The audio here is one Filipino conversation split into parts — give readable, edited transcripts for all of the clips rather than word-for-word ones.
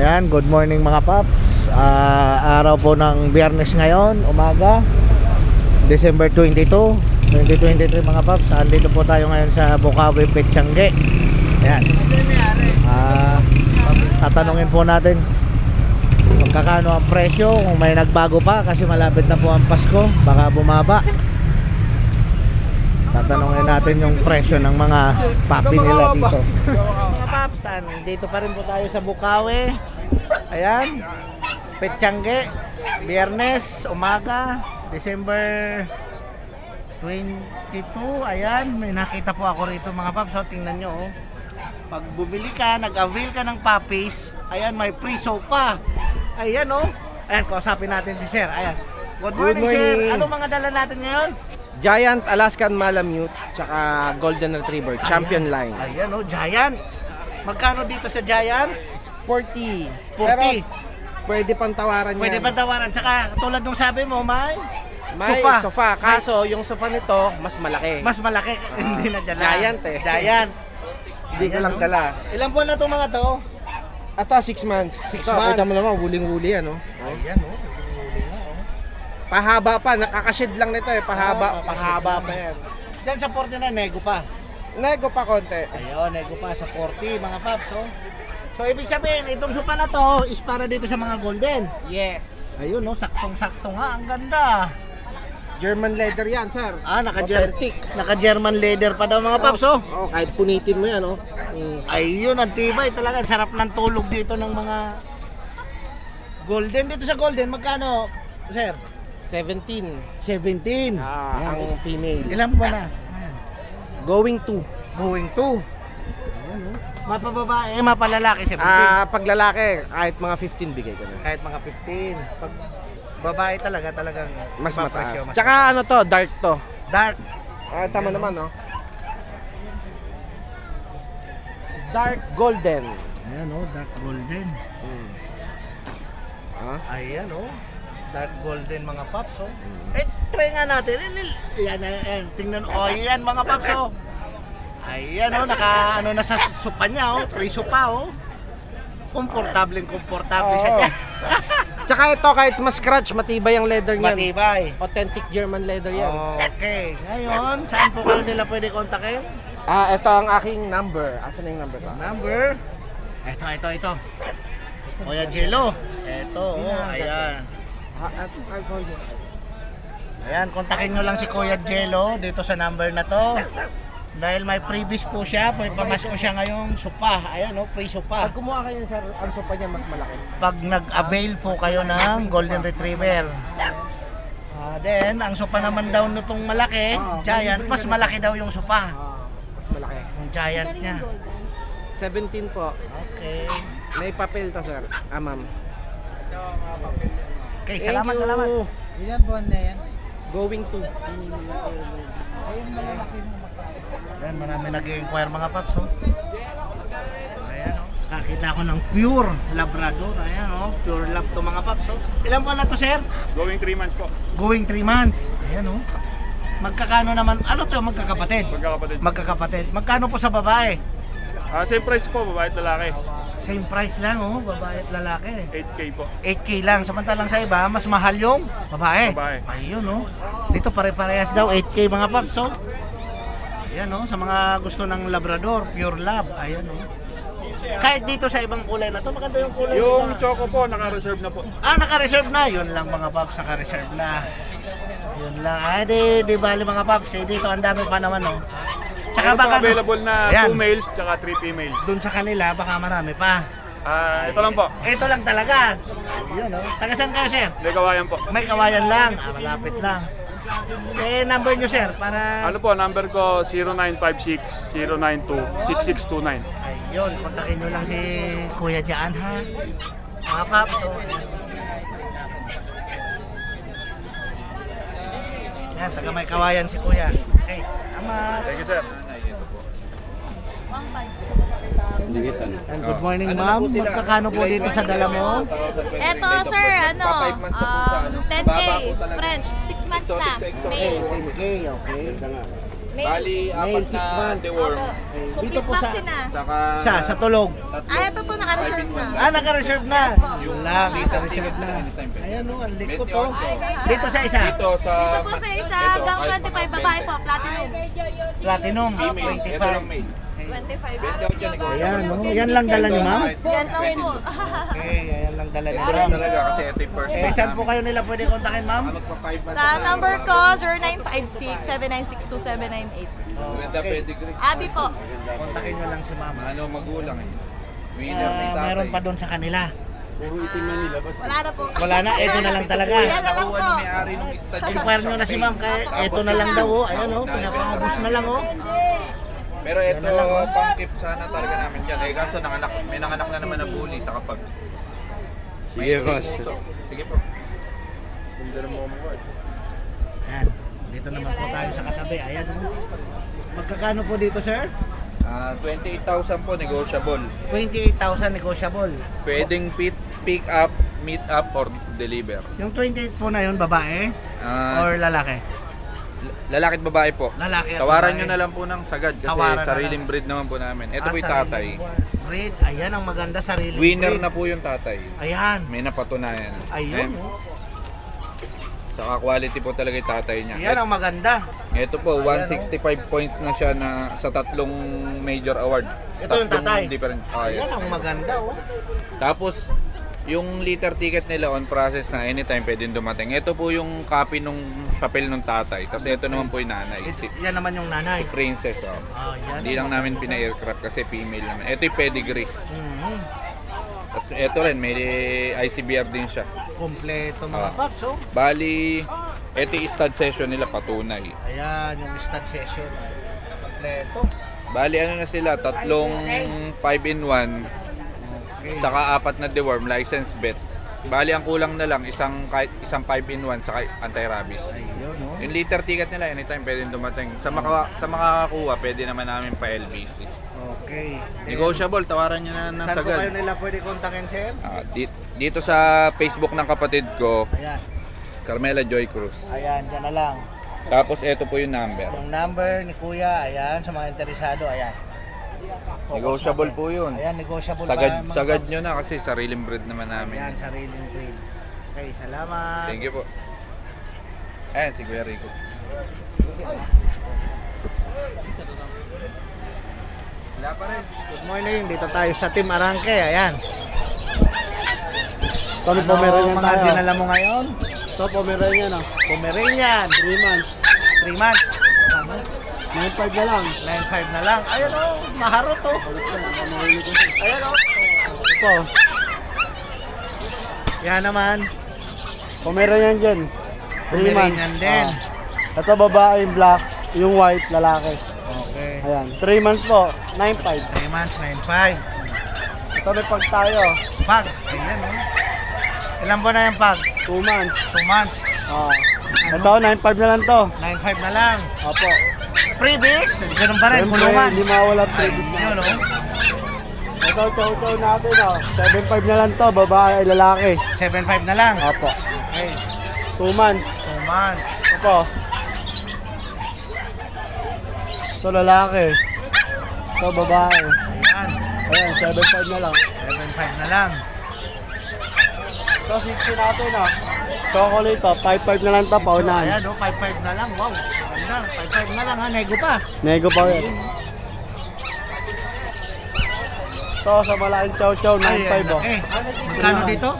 Ayan, good morning mga paps. Araw po ng Biyernes ngayon, umaga, December 22, 2023 mga paps. Andito po tayo ngayon sa Bukawi, Petchange. Ayan. Tatanungin po natin magkakano ang presyo, kung may nagbago pa kasi malapit na po ang Pasko, baka bumaba. Tatanungin natin yung presyo ng mga papi nila dito. Mga paps, dito pa rin po tayo sa Bukawi. Ayan, Petchange, Biyernes, umaga, December 22. Ayan, may nakita po ako rito mga paps. So, tingnan nyo, oh. Pag bumili ka, nag-avail ka ng puppies, ayan, may free soap pa. Ayan, oh. Ayan, kausapin natin si Sir. Ayan. Good morning, Sir. Ano mga dala natin ngayon? Giant Alaskan Malamute tsaka Golden Retriever Champion line. Ayan, oh, Giant. Magkano dito sa Giant? 40. 40. Pero pwede pang tawaran yan. Pwede pa tawaran. Tsaka tulad nung sabi mo, may sofa. Kaso yung sofa nito mas malaki. Mas malaki. Hindi na dala. Giant eh. Giant. Hindi ko lang dala. Ilang buwan na itong mga to? Ito 6 months. 6 Ito, months. kita mo naman, huling-huli yan. Oh. Ayan, oh. Huli na, oh. Pahaba pa, nakakashed lang nito eh. Pahaba pa yan. Diyan sa 40 na, nego pa. Nego pa konti. Ayun, nego pa sa 40 mga paps, oh. So ibig sabihin, itong sopa na to is para dito sa mga golden. Yes. Ayun, no, saktong-sakto nga, ang ganda. German leather yan, sir. Authentic. Naka-German leather pa daw mga paps, oh. Oh, kahit punitin mo yan, oh. Ayun, ang tibay talaga. Sarap ng tulog dito ng mga golden. Dito sa golden, magkano, sir? 17. 17. Ang female. Ilan ba na? Going to. Going to. Ayan, oh. Mapababae, mapalalaki, 17. Pag lalaki, kahit mga 15 bigay ko na. Kahit mga 15. Pag babae talagang Mas mapresyo, mataas. Tsaka ano to, dark to. dark. Tama naman, no? Dark golden. Ayan, oh, dark golden. Ayan, oh. Dark golden mga paps, oh. Try nga natin. Ayan. Tingnan, oh, ayan mga paps, oh. Ayan, oh, ano na sa sopa niya, oh. Priso pa, oh. Komportable siya niya. Tsaka ito, kahit mas-scratch, matibay ang leather niyan. Matibay. Authentic German leather yan. Okay. Ngayon, saan po kayo nila pwede kontakin? Ito ang aking number. Asan na yung number ko? Number? Ito. Kuya Jello. Ito, oh, ayan. I'll call you. Ayan, kontakin nyo lang si Kuya Jello dito sa number na to. Dahil may freebies po siya, may pamasko siya ngayong sopa. Ayan, oh, free sopa. Pag kumuha kayo, sir, ang sopa niya mas malaki. Pag nag-avail po kayo ng Golden Retriever. Then, ang sopa naman daw nitong malaki, Giant, mas malaki daw yung sopa. Mas malaki. Yung Giant niya. 17 po. Okay. May papel to, sir. Ma'am. Okay, Thank salamat. you. Ilan buwan na yan? Going to. Ayan, malalaki mo magkano. Ayan, marami nag-i-inquire mga paps, oh. Ayan, oh. Nakita ko ng pure Labrador. Ayan, oh. Pure lab to mga paps, oh. Ilan buwan na to, sir? Going 3 months po. Going 3 months. Ayan, oh. Magkakano naman? Ano to? Magkakapatid? Magkakapatid. Magkano po sa babae? Same price po, babae at lalaki. Same price lang, oh. Babae at lalaki. 8K po. 8K lang. Samantalang sa iba, mas mahal yung babae. Ayun, oh. Dito pare-parehas daw, 8K mga paps, oh. Ayan, oh. Sa mga gusto ng Labrador, pure lab. Ayan, oh. Kahit dito sa ibang kulay na to, maganda yung kulay Yung dito. choco po, naka-reserve na po. Naka-reserve na. Yun lang mga paps, naka-reserve na. Yun lang. Di bali mga paps. Dito ang dami pa naman, oh. Tsaka Meron po baka available na ayan, 2 males tsaka 3 females. dun sa kanila, baka marami pa. Ito lang po. Ito lang talaga. Yun, oh. Taga saan kayo, sir? Legawayan po. May kawayan lang. Malapit lang. Number nyo, sir, para... Ano po, number ko 0956-092-6629. Ayun, kontakin nyo lang si Kuya Jaan, ha? Mga paps, oh. Yan, taga may kawayan si Kuya. Okay, salamat. Thank you, sir. And good morning, ma'am. Magkakano po dito sa dala mo? Eto sir, 10K, French, 6 months na, Okay, male. 10K, okay. Bali, Male, apat 6 na months. deworm. Dito po sa... vaccine na. Saka Sa tulog. Ah, ito po naka-reserve na. Ah, naka-reserve na. Wala, naka-reserve na. Ayan o, ang likot o. Dito sa isa. dito sa... Ito po sa isa, hanggang 25, babae po, platinum. Platinum, Female. Ito lang 25. male. 25. 28 yun, ikaw. Ayan o, yan lang dala ni ma'am. Yan lang po. Okay, ayan lang dala ni Ito ma'am. talaga kasi ito yung first Eh, month saan po namin. kayo nila pwede kontakin ma'am? Magpa 5 months Sa na number tayo. ko, 0956-7962798. Maganda pedigree. Abi po. Kontakin nyo lang si ma'am. Ano magulang eh. Winner ni tatay. Mayroon pa doon sa kanila. Wala na po. Wala na, eto na lang talaga. Yan na lang Nakuha po. ni may-ari nung estadyo. Inquire nyo na si ma'am, kaya eto na lang daw o. Ayan o, pinapangubos na lang o. Pero ito, pang-keep sana talaga namin dyan. Eh, kaso may nanganak na naman na bully sa kapag. Sige, boss. Sige po. Ayan, dito naman po tayo sa katabi. Ayan o. Magkakano po dito sir? 28,000 po, negotiable. 28,000 negotiable. Pwedeng pick up, meet up, or deliver. Yung 28 po na yun, babae Ah, or lalaki? lalaki at babae po. Lalaki at Tawaran babae. nyo na lang po ng sagad kasi Tawaran na sariling lang. breed naman po namin. Ito po yung sariling tatay. breed. Ayan ang maganda, sariling Winner breed. na po yung tatay. Ayan. May napatunayan. Ayun. Ayan. Saka quality po talaga yung tatay niya. Ayan ang maganda. Ito po, Ayan, 165 points na siya na sa tatlong major award. Ito yung tatay. Different. Ayan ang maganda oh. Tapos, yung liter ticket nila on process na anytime pwedeng dumating. Ito po yung copy nung papel ng tatay. Tapos ito naman po yung nanay. Yan naman yung nanay. Princess. Oh. Yan. Hindi lang namin pina-aircraft kasi female naman. Ito yung pedigree. Mhm. Tapos ito rin, may ICBR din siya. Kompleto mga Ah. paps oh. Bali, ito yung stud session nila patunay. Ayan yung stud session. Kompleto. Bali, ano na sila, tatlong 5-in-1, Okay. saka 4 na deworm, license bet. Bali, ang kulang na lang, isang 5-in-1, saka anti-rabies. Ayun oh. Yung liter ticket nila, anytime pwedeng dumating. Sa makakakuha, pwede naman namin pa LBC. Okay. Negotiable, tawaran nyo na ng Saan po kayo sagad. nila pwede kontakin sir? Dito sa Facebook ng kapatid ko, Ayan. Carmela Joy Cruz. Ayan, dyan na lang. Tapos ito po yung number. Yung number ni Kuya, ayan, sa mga interesado, ayan. Focus Negotiable natin. po yun. Ayan, negotiable Sagad, mga sagad paps. nyo na kasi sariling breed naman namin. Ayan, sariling breed. Okay, salamat. Thank you po. Ayan, si Kuya Rico. Wala pa rin. Good morning, dito tayo sa Team Arangke, ayan. Kami Ano Pomeranian mga tayo. dinala mo ngayon? Ito, Pomeranian ah. Pomeranian, 3 months. 3 months. Ano? 9.5 na lang. 9.5 na lang. Ayan o, maharot o. Ayan o. Ito, Yan naman, Pomeranian dyan. 3 months. Pomeranian din. Ito, babae, yung black. Yung white, lalaki. Okay. Ayan, 3 months po. 9.5. 3 months, 9.5. Ito, may pag tayo. Pag, ayan o. Ilan po na yung pag? 2 months. 2 months. Ah. Ito, 9.5 na lang to. 9.5 na lang. Opo. Previous, ganun pa rin, Siyempre, kulungan. hindi mawala previous na. Yun o. Ito, chow-chow natin oh. 7.5 na lang to, babae, lalaki. 7.5 na lang. Opo. Okay. 2 months. 2 months. Ito. Ito, lalaki. Ito, babae. Ayan. Ayan, 7.5 na lang. 7.5 na lang. Ito, 60 natin oh. Chocolate to, 5.5 na lang to, paunahan. Ayan o, 5.5 na lang. Wow. Ganda. 5.5 na lang ha, nego pa. Nego pa yun. Ito, sa malaking chow-chow, 9.5 oh. Eh, magkano dito?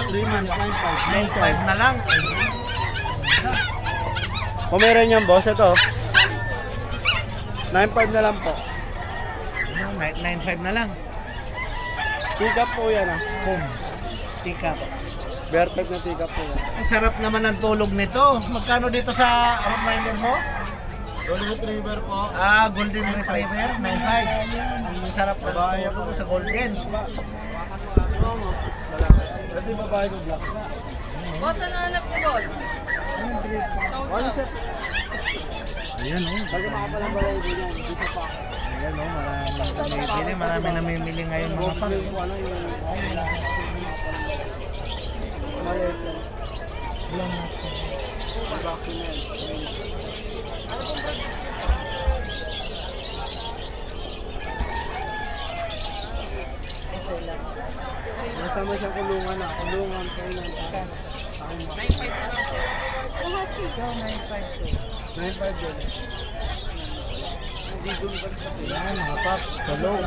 3 months, 9.5 na lang. Kung meron yan, boss, ito. 9.5 na lang po. 9.5 na lang. Pick up po yan ah. Boom. Stick up. Bear type na pick up po yan. Ang sarap naman ng tulog nito. Magkano dito sa reminder mo? Golden Retriever po. Ah, Golden Retriever, 9.5. Ang sarap ng tulog sa Golden. Ito yung babae ko black. Boss, ano hanap niyo, boss? One set. Ayan o. Bago makapalang balay din yan. Dito pa. Ayan o, maraming namimili. Maraming namimili ngayon mga pag. Yung ano yung... Maliit lang. Vaccine na yan. ano, kulungan, kainan. 9.5 doon. Yan, mga paps, tulog.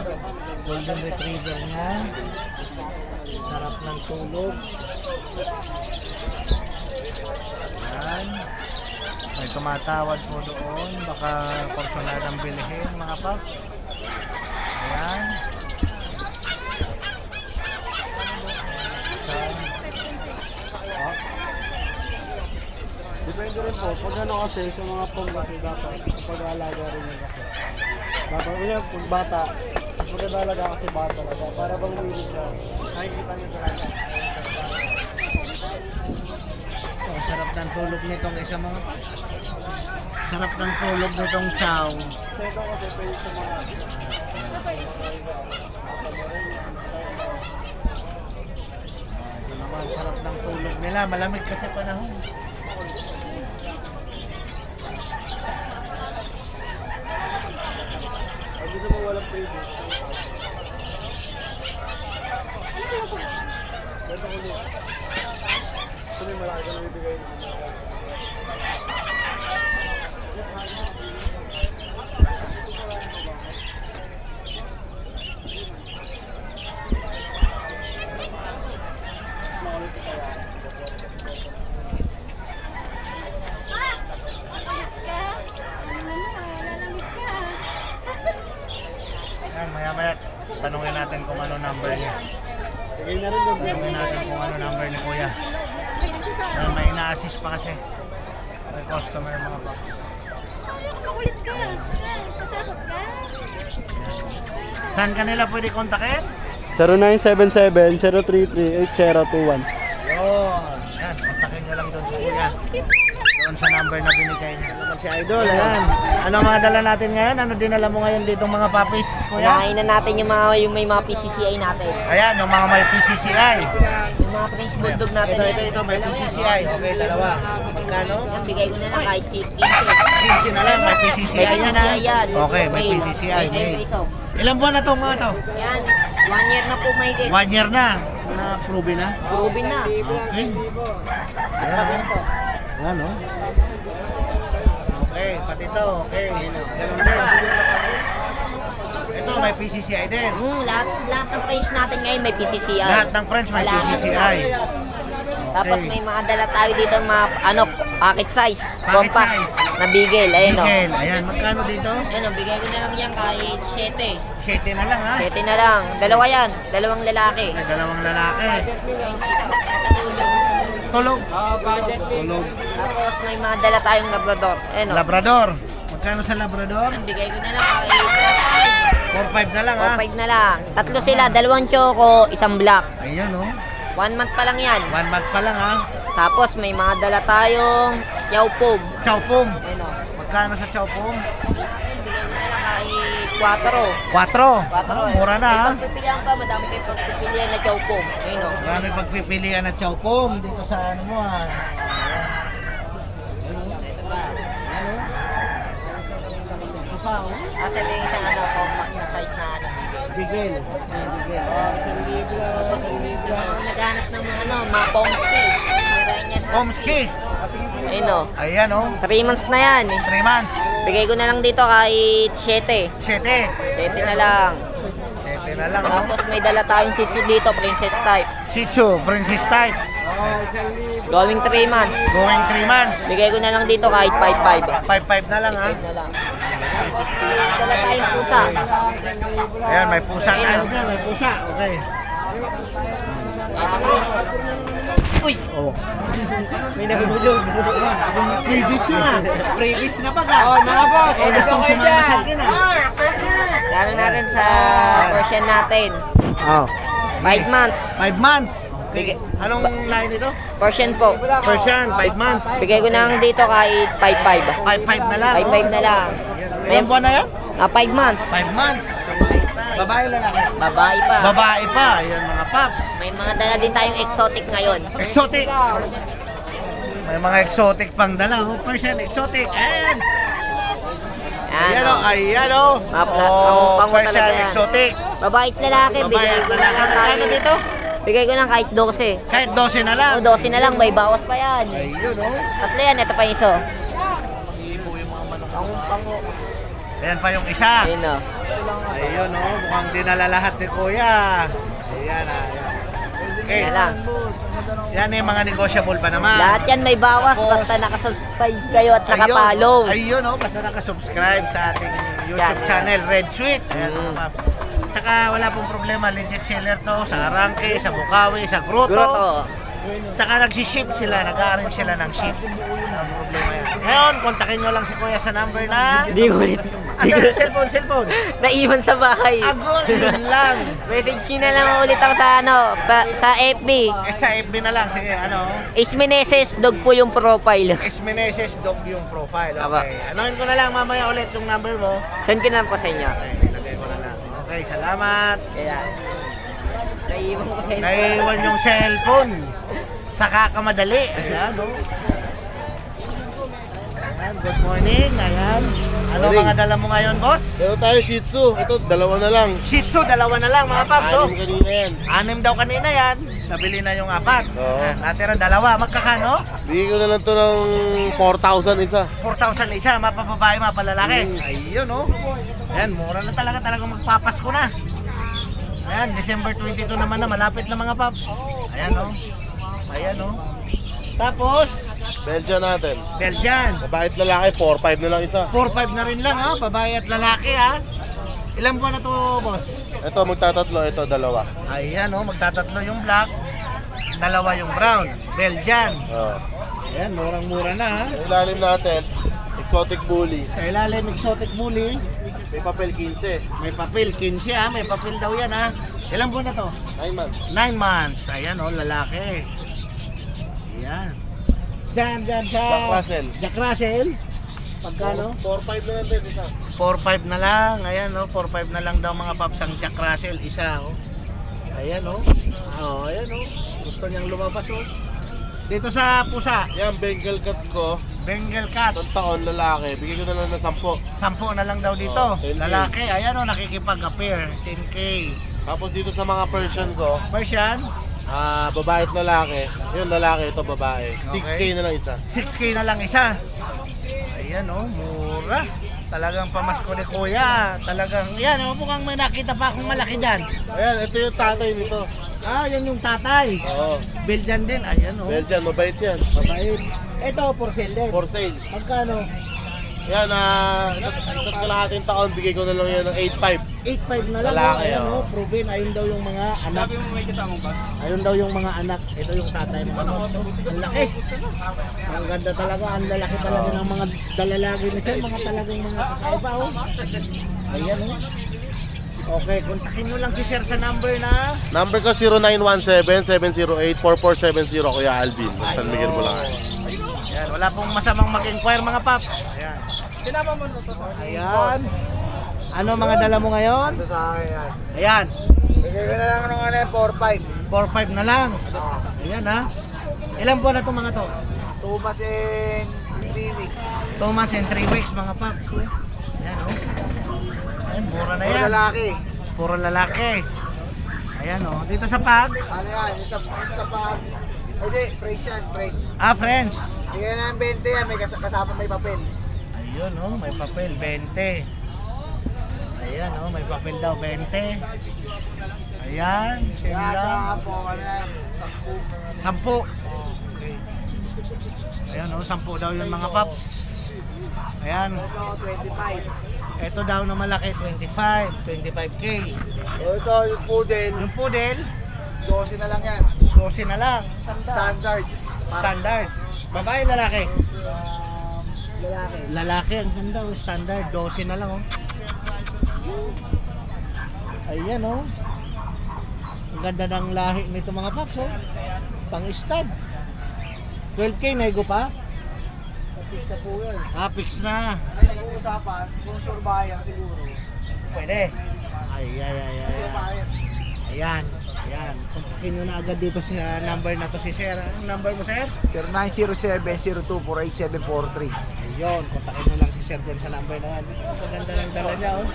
Golden retriever niya. Sarap ng tulog. Yan. May tumatawad po doon. Baka personadang bilihin, mga paps. Ayan. Depende rin po. Pag ano kasi, sa mga pong kasi dapat pag-aalaga rin yun kasi. Dapat, pag bata, mas pag-aalaga kasi bata talaga. Para bang umilis ka, nakikita niyo talaga. Oh, sarap ng tulog nitong isa, mga paps. Sarap ng tulog nitong chow. So ito kasi pwede sa mga Ito naman, sarap ng tulog nila. Malamig kasi panahon. pag gusto mo walang previous. Ito ko niya. Ito may malaki ka na bibigay na. Yan, maya-maya tanungin natin kung ano number niya. Bigay na rin doon. Tanungin natin kung ano number ni Kuya. Dahil may ina-assist pa kasi. May customer, mga paps. Makulit ka. Pasakot ka. Saan kanila pwede kontakin? 0977-033-8021. Yun. Yan, kontakin nyo lang doon sa Kuya. Doon sa number na binigay niya. Naman si Idol, ayan. Ano ang mga dala natin ngayon? Ano dinala mo ngayon ditong mga papis, Kuya? Kumain na natin yung may mga PCCI natin. Ayan, yung mga may PCCI. Yung mga French Bulldog natin. Ito, may PCCI. Okay, dalawa. Magkano? Yan, bigay ko na lang kahit 15. 15 na lang, may PCCI May yan, PCCI yan. Okay, may Male. PCCI. Male and Male. Rizzo. Ilang buwan na to mga to? Yan, 1 year na po may 1 year na. Na-prove na. Rubin na. Okay. Ayan, oh. Ayan, oh. Okay, pati to. Okay. Ganun din. Ito, may PCCI din. Lahat ng French natin ngayon may PCCI. Lahat ng French may Wala. PCCI. Tapos Okay. may mga dala tayo dito mga pocket size. Pocket Compact size. na bigel. Ayun o. Miguel, ayan, magkano dito? Ayun o, bigay ko na lang yan kahit 7. 7 na lang, ha? 7 na lang. Dalawa yan. Dalawang lalaki. May dalawang lalaki. Tulog. Tulog. Tapos may mga dala tayong Labrador. Ayun o. Labrador. Magkano sa Labrador? Bigay ko na lang kahit 4-5 na lang, ha? 4-5 na lang. Tatlo sila, dalawang choco, isang black. Ayan, oh. 1 month pa lang yan. 1 month pa lang, ha? Tapos may mga dala tayong Chow Pug. Chow Pum. Ayun o. Magkano sa Chow Pum? Bigay ko na lang kahit 4. 4. Oh, mura na, ha? May pagpipilian pa, madami kayo pagpipilian na Chow Pug. Ayun o. Marami pagpipilian na Chow Pum dito sa ano mo, ha? Ito ba? Ano? Ito pa, oh. Kasi ito yung isang compact na size na Bigel. Bigel. Tapos naghanap ng mga Pomsky. Pomsky. Ayun o. Ayan, oh. 3 months na yan eh. 3 months. Bigay ko na lang dito kahit 7. 7. 7 na lang. 7 na lang, oh. Tapos may dala tayong Shih Tzu dito, princess type. Shih Tzu, princess type. Going 3 months. Going 3 months. Bigay ko na lang dito kahit 5-5. 5-5 na lang, ha? 5 na lang. Dala tayong pusa. Ayan, may pusa tayo dyan. May pusa. Okay. Uy! Oh. May nahulog. Previous yun, ha? Previous na ba, ha? Oh, mga po. Oh, gustong sumama sa akin, ha? Lalo natin sa version natin. Oh. 5 months. 5 months. Okay. Anong line ito? Version po. Persian, 5 months. Bigay ko na lang dito kahit 5-5. 5-5 na lang. 5-5 na lang. Ilang buwan na yan? 5 months. 5 months. Babae, lalaki? Babae pa. Babae pa. Ayan, mga paps. May mga dala din tayong exotic ngayon. Exotic. May mga exotic pang dala. Oh, Persian, exotic. Ayan. Ayan, oh. Ayan, oh. Mga pang Persian, talaga yan. exotic. Babae at lalaki. Babae Bigay at ko na lalaki. lang tayo. Ano dito? Bigay ko ng kahit 12. Kahit 12 na lang. O, 12 na lang, may bawas pa yan. Ayun, oh. Tatlo yan, ito pa yung iso. Ibo yung mga manok. Pango. Ayan pa yung isa. Ayun o. Ayun, oh. Mukhang dinala lahat ni Kuya. Ayan, ayan. Okay. Yan lang. Yan yung mga negotiable pa naman. Lahat yan may bawas, basta nakasubscribe kayo at nakapollow. Ayun, oh. Basta nakasubscribe sa ating YouTube channel, Red Sweet. Ayan, mga paps. Tsaka wala pong problema, legit seller to sa Arangke, sa Bukawi, sa Grotto. Grotto. Tsaka nagsiship sila, nag-arrange sila ng ship. Ang problema yan. Ngayon, kontakin nyo lang si Kuya sa number na... Hindi ulit. Cellphone. Naiwan sa bahay. Ago, yun lang. Message nyo na lang ulit ako sa sa FB. Sa FB na lang, sige, ano? Ismeneses dog po yung profile. Esmeneses Dog yung profile. Aba. Okay. Anoin ko na lang mamaya ulit yung number mo. Send ko na lang po sa inyo. Okay, ilagay ko na lang. Okay, salamat. Kaya, naiwan ko sa inyo. Naiwan yung cellphone. Saka ka madali. Ayan, no? Ayan, good morning. Ayan. Ano Morning. mga dala mo ngayon, boss? Meron tayo Shih Tzu. Ito, dalawa na lang. Shih Tzu, dalawa na lang mga paps. Oh. 6 kanina yan. 6 daw kanina yan. Nabili na yung 4. Oo. Natira dalawa. Magkakano? Bigay ko na lang to ng 4,000 isa. 4,000 isa. Mapababae, mapalalaki. Ayun, oh. Ayan, mura na talagang magpapasko na. Ayan, December 22 naman na. Malapit na mga paps. Ayan, oh. Ayan, oh. Tapos, Belgian natin. Belgian. Babae at lalaki, 4,500 na lang isa. 4-5 na rin lang, ha? Babae at lalaki, ha? Ilang buwan na to, boss? Ito, magtatatlo. Ito, dalawa. Ayan, oh. Magtatatlo yung black. Dalawa yung brown. Belgian. Oh. Ayan, murang-mura na, ha? Sa ilalim natin, exotic bully. Sa ilalim, exotic bully. May papel 15. May papel, 15, ha? May papel daw yan, ha? Ilang buwan na to? 9 months. 9 months. Ayan, oh, lalaki. Ayan. Diyan siya. Jack Russell. Jack Russell. Pagkano? 4,500 na lang din isa. 4-5 na lang. Ayan, oh. 4-5 na lang daw mga paps ang Jack Russell. Isa, oh. Ayan, oh. Oh, ayan, oh. Gusto niyang lumabas, oh. Dito sa pusa, Yan, Bengal cat ko. Bengal cat. 1 taon lalaki. Bigay ko na lang ng 10. 10 na lang daw dito. Oh, 10K. Lalaki, ayan, oh. Nakikipag-appear. 10K. Tapos dito sa mga Persian ko, Persian, babae at lalaki. Yun, lalaki, ito babae. 6K na lang isa. 6K na lang isa. Ayan, oh. Mura. Talagang pamasko ni Kuya. Talagang, yan, oh. Mukhang may nakita pa akong malaki dyan. Ayan, ito yung tatay nito. Yan yung tatay. Oo. Belgian din. Ayan, oh. Belgian, mabait yan. Mabait. Ito, for sale din. For sale. Magkano? Yan, isa't kalahating taon, bigay ko na lang yan ng 8,500. 8.5 na lang. Lalaki, Ayan, oh. oh. Proven. Ayun daw yung mga anak. Ayun daw yung mga anak. Ito yung tatay ng ano. Ang laki. Ang ganda talaga. Ang lalaki talaga ng mga dalalagi ni sir. Mga talagang mga kakaiba, oh. Ayan, oh. Okay, kontakin nyo lang si sir sa number na Number ko 0917-708-4470, Kuya Alvin. San Miguel, Bulacan. Ayan, wala pong masamang mag-inquire mga paps. Ayan. Ayan. Ano mga dala mo ngayon? Ito sa akin yan. Ayan. Bigay ko na lang ng 4,500. 4-5 na lang. Ayan, ha. Ilang buwan na itong mga to? 2 months and 3 weeks. 2 months and 3 weeks mga paps. Ayan, oh. Ayan, mura na yan. lalaki. Puro lalaki. Ayan, oh. Dito sa pag. Ano yan? Isa pa. Hindi, French yan, French. French. Bigay na ng 20 yan, may kasama may papel. Ayun, oh. May papel, 20. Ayan, oh. May papel daw, 20. Ayan, same lang. po, ano yan? 10. Okay. Ayan, oh. 10 daw yung mga paps. Ayan. Ito, 25. Ito daw na malaki, 25K. Ito, yung poodle, Yung poodle, 12 na lang yan. 12 na lang. Standard. Standard. Babae, lalaki? Lalaki. Lalaki, ang ganda, oh. Standard, 12 na lang, oh. Ayan, oh. Ang ganda ng lahi nito mga paps, oh. Pang-stud. 12K, nego pa? Fix na po yan. Fix na. Pag-uusapan, kung sure ba yan siguro. Pwede. Ayan. Kontakin nyo na agad dito sa number na to si Sir. Anong number mo, Sir? 0907-0248-743. Ayun, kontakin nyo lang si Sir dun sa number na yan. Ang ganda ng dala niya, oh.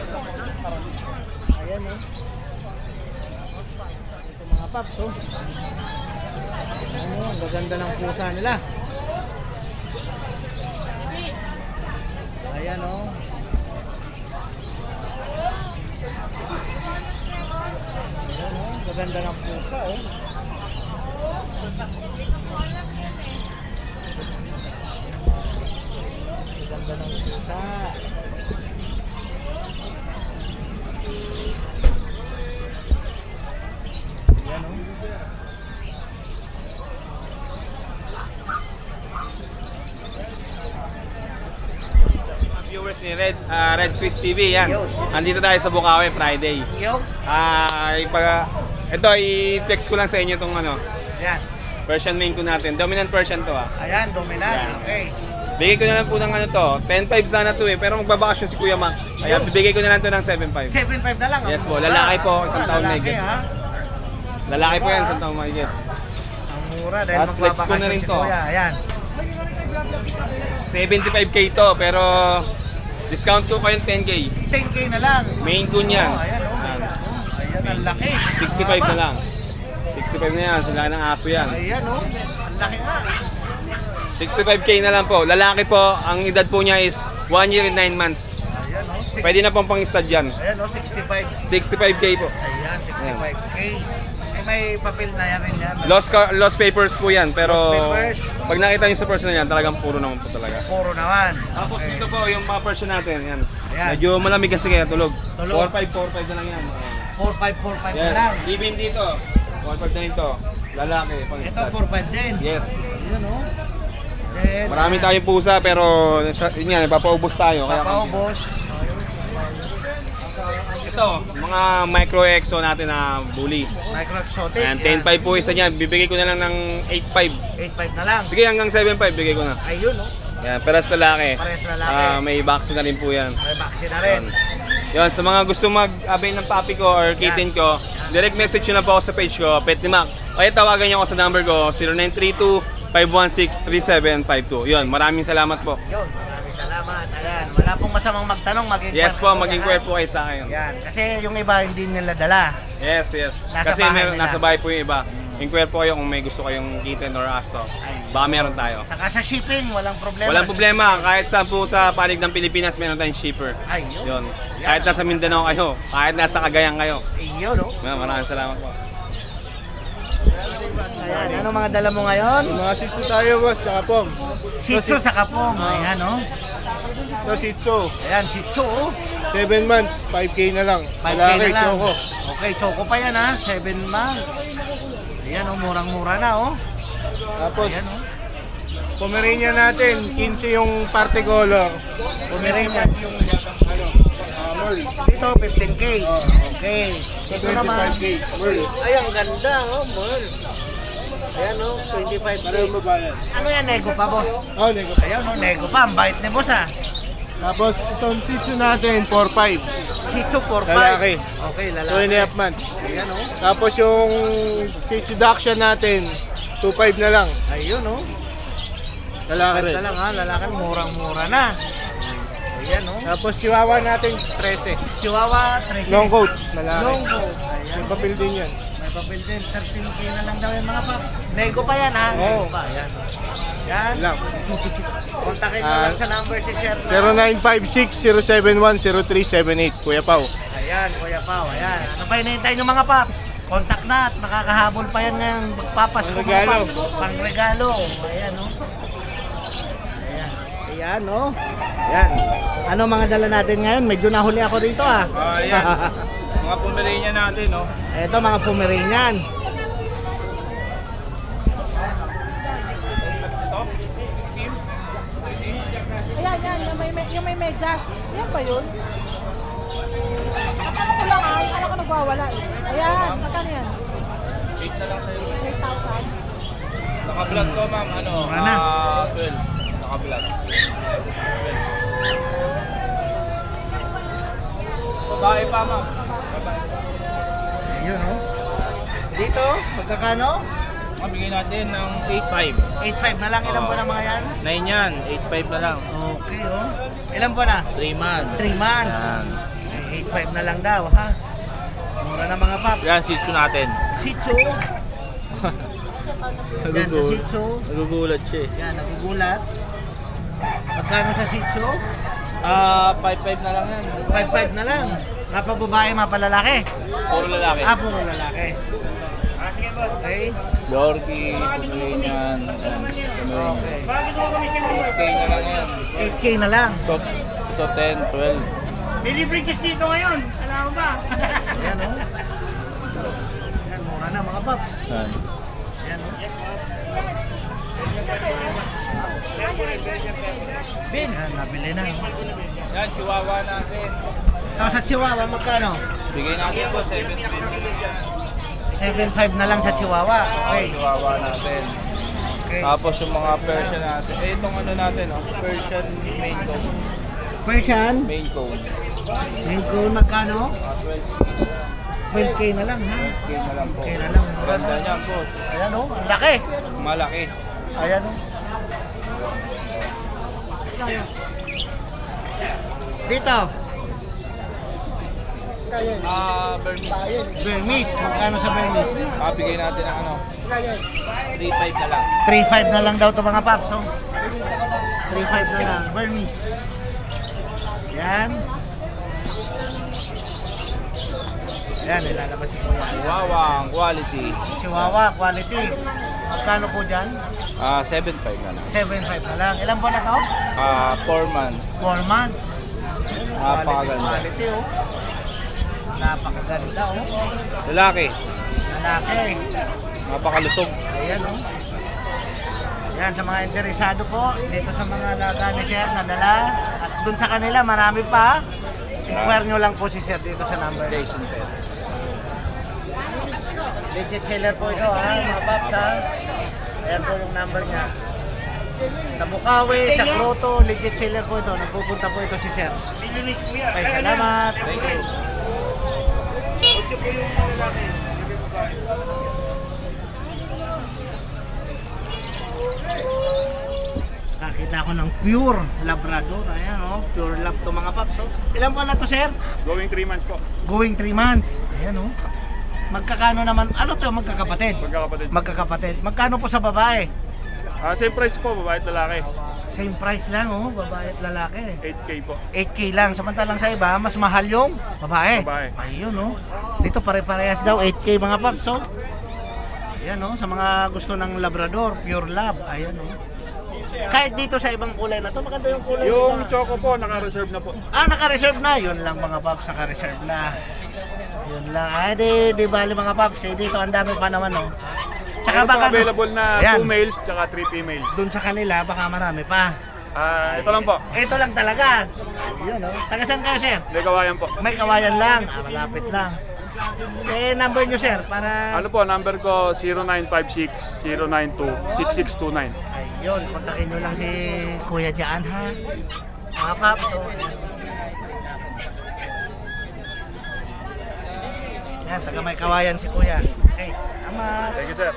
Ayan, oh. Ito mga paps, oh. Ano, ang gaganda ng pusa nila. Ayan, oh. Ayan, oh. Gaganda ng pusa, oh. Gaganda ng pusa. Ayan, oh. Viewers ni Red Sweet TV, yan. Andito tayo sa Bukawi Friday. Yo. Ito, i-flex ko lang sa inyo itong ano, Ayan. Persian main ko natin. Dominant Persian to ah. Ayan, dominant. Ayan. Okay. Bigay ko na lang po ng ano to, 10.5 sana to eh, pero magbabakasyon si Kuya Mac. Kaya bibigay ko na lang to ng 7.5. 7.5 na lang. Yes ang po, mura. lalaki po, isang taon Lalaki, mahigit. ha? Lalaki po yan, isang taong mahigit. Ang mura dahil Tapos flex ko na magbabakasyon rin si to. Kuya. Ayan. 75k to, pero discount ko pa yung 10k. 10K na lang. Main ko niyan. Oh, ayan, oh. Ayan. Ayan, ang laki. 65 na lang. 65 na yan, sila ng aso yan. Ayan, oh. Ang laki nga. 65k na lang po. Lalaki po, ang edad po niya is 1 year and 9 months. Ayan, oh. Pwede na pong pang-stud yan. Ayan, oh. 65. 65k po. Ayan, 65K. Eh, may papel na yan rin yan. Lost papers po yan, pero Lost papers. pag nakita niyo sa person na yan, talagang puro naman po talaga. Puro naman. Tapos Okay. dito po yung mga person natin, yan. Ayan. Medyo malamig kasi kaya tulog. Tulog. 4.5 na lang yan. 4545 na Yes, lang. even dito, 4.5 na ito. Lalaki, Ito, pang-stud. 45 din. Yes. Ayan, oh. Then, Marami tayong pusa pero yun nga, papaubos tayo. Kaya papaubos. ito, mga micro exo natin na bully. Micro exotic. Ayan, 10.5 po isa niyan. Bibigay ko na lang ng 8.5. 8.5 na lang. Sige, hanggang 7.5 bigay ko na. Ayun, oh. Ayan, peras lalaki. Pares na lalaki. May vaccine na rin po yan. May vaccine na rin. Yun, sa mga gusto mag-avail ng papi ko or kitten ko, direct message nyo na po ako sa page ko, Pet ni Mac. O kaya tawagan nyo ako sa number ko, 0932-516-3752. Yun, maraming salamat po. Yun, maraming salamat. Ayan, wala pong masamang magtanong, mag-inquire Yes po, mag-inquire po kayo sa akin. Yan, kasi yung iba hindi nila dala. Yes, yes. Nasa Kasi bahay nila. nasa bahay po yung iba. Inquire po kayo kung may gusto kayong kitten or aso. Baka meron tayo. Saka sa shipping, walang problema. Walang problema, kahit saan po sa palig ng Pilipinas, meron tayong shipper. Ay, yun. Yun. Kahit nasa Mindanao kayo, kahit nasa Cagayan kayo. Ayun, no? Maraming salamat po. Ayan, ano mga dala mo ngayon? Mga sitso tayo, boss, tsaka pom. Shih Tzu sa kapong. Ayan, no? Ito sitso, Ayan, Shih Tzu, oh. 7 months, 5K na lang. 5K Lalaki, na lang. choco. Okay, choco pa yan, ha? 7 months. Ayan, oh, murang-mura na, oh. Tapos, Ayan, oh. Pomeranian natin, 15 yung parte color. Pomeranian. Merl, Ito, 15K. Okay. Ito naman. 25K. Merl, Ay, ang ganda, oh, Merl. Ayan, oh, 25K. parang babayan. Ano yan, nego pa, boss? Oh, nego. Ayan, oh, nego pa. Ang bait ni boss, ah. Tapos, itong sitso natin, 4-5. Shih Tzu, 4-5. Lalaki. Okay, 2 lalaki. and a half months. Ayan, oh. Tapos yung Shih Dachshund natin, 2.5 na lang. Ayun, oh. Lalaki rin. Basta lang, ha. Lalaki, murang-mura na. Ayan, oh. Tapos Chihuahua natin, 13. Chihuahua, 13. Long coat, lalaki. Long coat. Ayan. May papel din yan. May papel din. 13K na lang daw yung mga pap. Nego pa yan, ha? Oo. Nego pa, ayan. Yan. Lang. Kontakin mo lang sa number si Sir na. 0956-071-0378. Kuya Pao. Ayan, Kuya Pao. Ayan. Ano pa hinihintay nyo mga pap? Contact na at nakakahabol pa yan ngayon. Magpapasko mga Pangregalo. pap. Pangregalo. Ayan, oh. Ayan. Ayan, oh. Ayan. Ano mga dala natin ngayon? Medyo nahuli ako dito, ah. Ayan. Mga Pomeranian natin, no? Ito mga Pomeranian. Ayan, yan. Yung may medyas. Yan ba yun? Akala ko lang ah. Akala ko nagwawala eh. Ayan. Magkano yan? 8 na lang sa'yo. 8,000. Naka-vlog ko, ma'am. Ano? Mura na. 12. Naka-vlog. Babae pa, ma'am. Ayun, oh. Dito, magkakano? Mabigay natin ng 8.5. 8.5 na lang. Ilan Oo. po na mga yan? 9 yan. 8.5 na lang. Okay, oh. Ilan po na? 3 months. 3 months. Yan. 8.5 na lang daw, ha? Mura na mga paps. Yan, Shih Tzu natin. Shih Tzu. Yan, sa Shih Tzu. Nagugulat siya eh. Yan, nagugulat. Magkano sa Shih Tzu? 5-5 na lang yan. 5-5 na lang. Mapa babae, mapa lalaki. Puro lalaki. Puro lalaki. Okay. Yorkie, Pomeranian, Okay. 8K na lang yan. 8K na lang. Ito 10, 12. May libreng kiss dito ngayon. Alam mo ba? Ayan o. Yan, mura na mga paps. Yan. Ayan o. Yan, nabili na. Yan, Chihuahua natin. Ito sa Chihuahua, magkano? Bigay natin po 7.5 7.5 na lang sa Chihuahua. Okay. Chihuahua natin. Okay. Tapos yung mga Persian natin. Eh, itong ano natin, oh, Persian main cone. Persian, Main cone. Lincoln, magkano? 12K na lang ha. 12K na lang po. 12K na lang. Mura Ganda na. niya po. Ayan o, ang laki. Malaki. Ayan o. Dito. Burmese. Burmese, magkano sa Burmese? Bigay natin ng ano, 3.5 na lang. 3.5 na lang daw to mga paps, oh. 3.5 na lang, Burmese. Yan. Yan, nilalabas si Kuya. Chihuahua, ang quality. Chihuahua, quality. Magkano po dyan? 7.5 na lang. 7.5 na lang. Ilan po na to? 4 months. 4 months. Napakaganda. Quality, oh. Napakaganda, oh. Lalaki. Lalaki. Napakalusog. Ayan, oh. Yan, sa mga interesado po, dito sa mga laga ni Sir na dala. At dun sa kanila, marami pa. Inquire nyo lang po si Sir dito sa number. Jason Pet. Legit seller po ito, ha, mga paps, ha. Ayan po yung number niya. Sa Bukawi, sa Kroto, legit seller po ito. Nagpupunta po ito si Sir. Okay, salamat. Thank you. Nakita ko ng pure Labrador. Ayan, oh. Pure lab to mga paps, oh. Ilan po na to, Sir? Going 3 months po. Going 3 months. Ayan, oh. Magkakano naman? Ano to? Magkakapatid? Magkakapatid. Magkakapatid. Magkano po sa babae? Same price po, babae at lalaki. Same price lang, oh. Babae at lalaki. 8K po. 8K lang. Samantalang sa iba, mas mahal yung babae. Babae. Ayun, oh. Dito pare-parehas daw, 8K mga paps, oh. Ayan, oh. Sa mga gusto ng Labrador, pure lab. Ayan, oh. Kahit dito sa ibang kulay na to, maganda yung kulay Yung dito. choco po, naka-reserve na po. Naka-reserve na. Yun lang mga paps, naka-reserve na. Yun lang. Di bali mga paps. Dito ang dami pa naman, oh. Tsaka Meron po baka available na Ayan. 2 males tsaka 3 females. Dun sa kanila, baka marami pa. Ito lang po. Ito lang talaga. Yun, oh. Taga saan kayo, Sir? Legawayan po. May kawayan lang. Malapit lang. Number nyo, Sir, para... Ano po, number ko 0956-092-6629. Ayun, kontakin nyo lang si Kuya Jaan, ha? Mga paps, oh. Yan, taga may kawayan si Kuya. Okay, salamat. Thank you, sir.